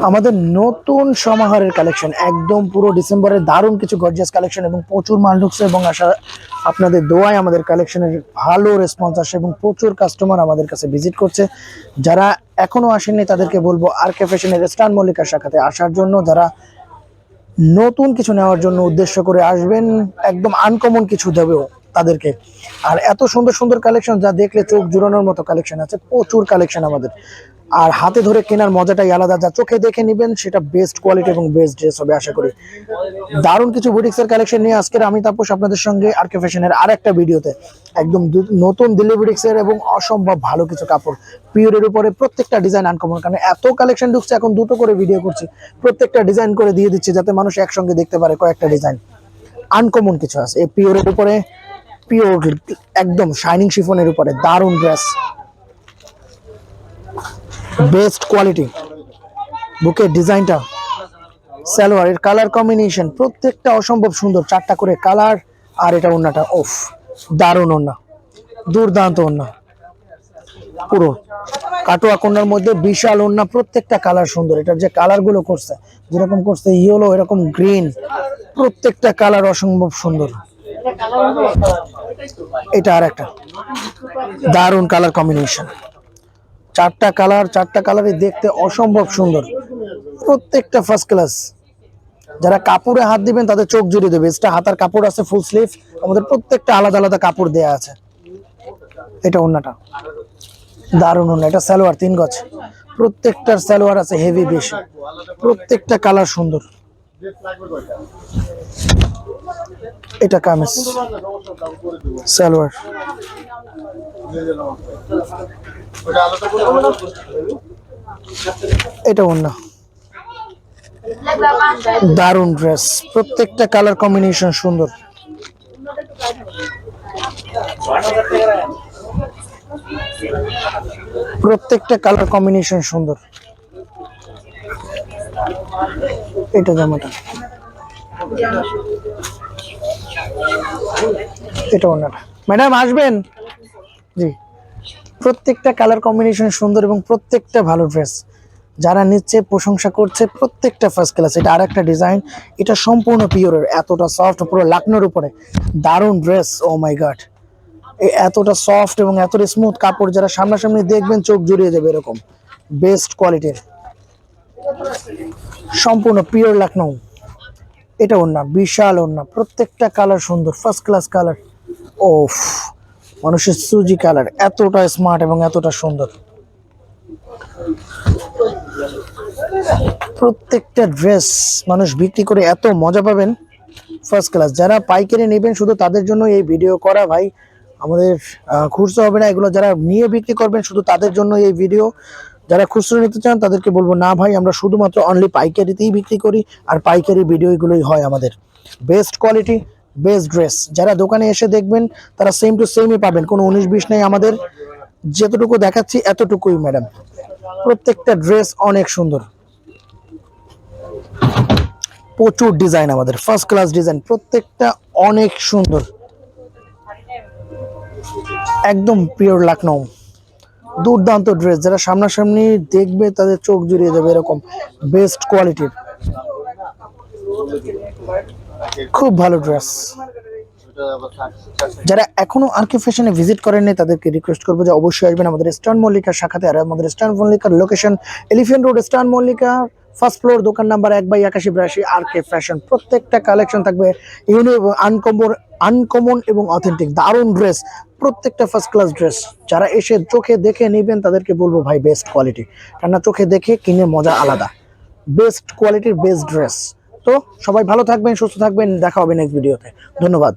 আমাদের নতুন সমাহারের কালেকশন একদম পুরো ডিসেম্বরের দারুণ কিছু গর্জিয়াস কালেকশন এবং প্রচুর মাল ঢুকছে এবং আশা আপনাদের দোয়ায় আমাদের কালেকশনের ভালো রেসপন্স আসে এবং প্রচুর কাস্টমার আমাদের কাছে ভিজিট করছে। যারা এখনো আসেননি তাদেরকে বলবো আর কে ফ্যাশনের স্টান মল্লিকার শাখাতে আসার জন্য, যারা নতুন কিছু নেওয়ার জন্য উদ্দেশ্য করে আসবেন, একদম আনকমন কিছু দেবেও তাদেরকে। আর এত সুন্দর সুন্দর কালেকশন যা দেখলে চোখ জুড়ানোর মতো কালেকশন আছে, প্রচুর কালেকশন আমাদের। আর হাতে ধরে কেনার মজাটাই আলাদা, যা চোখে দেখে নেবেন সেটা বেস্ট কোয়ালিটি এবং বেস্ট ড্রেস হবে আশা করি। দারুণ কিছু বুটিক্সের কালেকশন নিয়ে আজকের আমি তাপস আপনাদের সঙ্গে আর কে ফ্যাশনের আর একটা ভিডিওতে। একদম নতুন দিল্লি বুটিক্সের এবং অসম্ভব ভালো কিছু কাপড় পিওরের উপরে, প্রত্যেকটা ডিজাইন আনকমন। কারণ এত কালেকশন ঢুকছে, এখন দুটো করে ভিডিও করছি, প্রত্যেকটা ডিজাইন করে দিয়ে দিচ্ছি যাতে মানুষ একসঙ্গে দেখতে পারে কয়েকটা ডিজাইন। আনকমন কিছু আছে এই পিওরের উপরে, পিওর একদম শাইনিং শিফনের উপরে দারুণ ড্রেস, বেস্ট কোয়ালিটি। বুকের ডিজাইনটা, সালোয়ার, এর কালার কম্বিনেশন প্রত্যেকটা অসম্ভব সুন্দর, চারটা করে কালার। আর এটা ওন্নাটা, ওফ দারুণ ওন্না, দুর্দান্ত ওন্না, পুরো কাটোয়া কন্যার মধ্যে বিশাল ওন্না, প্রত্যেকটা কালার সুন্দর। এটার যে কালার গুলো করছে, যেরকম করছে ইয়েলো, এরকম গ্রিন, প্রত্যেকটা কালার অসম্ভব সুন্দর। এটা আর একটা দারুণ কালার কম্বিনেশন, চারটা কালার, চারটা কালারই দেখতে অসম্ভব সুন্দর, প্রত্যেকটা ফার্স্ট ক্লাস। যারা কাপড়ে হাত দিবেন তাদের চোখ জুড়িয়ে দেবে। এটা হাতার কাপড় আছে ফুল স্লিভ, আমাদের প্রত্যেকটা আলাদা আলাদা কাপড় দেয়া আছে। এটা ওন্নাটা দারুণ ওন্না, এটা সালোয়ার 3 গজ, প্রত্যেকটার সালোয়ার আছে হেভি বেশি, প্রত্যেকটা কালার সুন্দর। এটা কামিজ, সালোয়ার, এটা ওন্না, দারুণ ড্রেস, প্রত্যেকটা কালার কম্বিনেশন সুন্দর। প্রত্যেকটা কালার কম্বিনেশন সুন্দর। এটা জামাটা, এটা ওন্নাটা। ম্যাডাম আসবেন জি। প্রত্যেকটা কালার কম্বিনেশন সুন্দর এবং প্রত্যেকটা ভালো ড্রেস, যারা নিচ্ছে প্রশংসা করছে, প্রত্যেকটা ফার্স্ট ক্লাস। এটা আর একটা ডিজাইন, এটা সম্পূর্ণ পিওরের, এতটা সফট, পুরো লাকনোর উপরে দারুণ ড্রেস। ও মাই গড, এতটা সফট এবং এতটা স্মুথ কাপড়, যারা সামনাসামনি দেখবেন চোখ জুড়িয়ে যাবে, এরকম বেস্ট কোয়ালিটির, সম্পূর্ণ পিওর লাকনো। এটা ওন্না, বিশাল ওন্না, প্রত্যেকটা কালার সুন্দর, ফার্স্ট ক্লাস কালার। ওফ, মানুষের সুজি কালার, এতটা স্মার্ট এবং এতটা সুন্দর। প্রত্যেকটা ড্রেস মানুষ বিক্রি করে এত মজা পাবেন, ফার্স্ট ক্লাস। যারা পাইকারি নেবেন শুধু তাদের জন্য এই ভিডিও করা ভাই, আমাদের খুচরো হবে না এগুলো। যারা নিয়ে বিক্রি করবেন শুধু তাদের জন্য এই ভিডিও। যারা খুচরো নিতে চান তাদেরকে বলবো না ভাই, আমরা শুধুমাত্র অনলি পাইকারিতেই বিক্রি করি, আর পাইকারি ভিডিও এগুলোই হয় আমাদের। বেস্ট কোয়ালিটি, বেস্ট ড্রেস, যারা দোকানে এসে দেখবেন তারা সেম টু সেমই পাবেন, কোনো 19-20 নেই আমাদের। যেতটুকু দেখাচ্ছি এতটুকুই ম্যাডাম। প্রত্যেকটা ড্রেস অনেক সুন্দর, প্রচুর ডিজাইন আমাদের, ফার্স্ট ক্লাস ডিজাইন, প্রত্যেকটা অনেক সুন্দর, একদম পিওর লাকনো, দুর্দান্ত ড্রেস। যারা সামনাসামনি দেখবে তাদের চোখ জুড়িয়ে যাবে, এরকম বেস্ট কোয়ালিটির, খুব ভালো ড্রেস। যারা এখনো আর কে ফ্যাশনে ভিজিট করেননি তাদেরকে রিকোয়েস্ট করবো যে অবশ্যই আসবেন আমাদের স্টান মল্লিকার শাখাতে। আর আমাদের স্টান মল্লিকার লোকেশন এলিফ্যান্ট রোড, স্টান মল্লিকা ফার্স্ট ফ্লোর, দোকান নাম্বার 1/8182, আর কে ফ্যাশন। প্রত্যেকটা কালেকশন থাকবে ইউনিক, আনকমন এবং অথেন্টিক, দারুণ ড্রেস, প্রত্যেকটা ফার্স্ট ক্লাস ড্রেস। যারা এসে চোখে দেখে নেবেন তাদেরকে বলবো ভাই বেস্ট কোয়ালিটি, কেননা চোখে দেখে কিনে মজা আলাদা, বেস্ট কোয়ালিটির বেস্ট ড্রেস। তো সবাই ভালো থাকবেন, সুস্থ থাকবেন, দেখা হবে নেক্সট ভিডিওতে। ধন্যবাদ।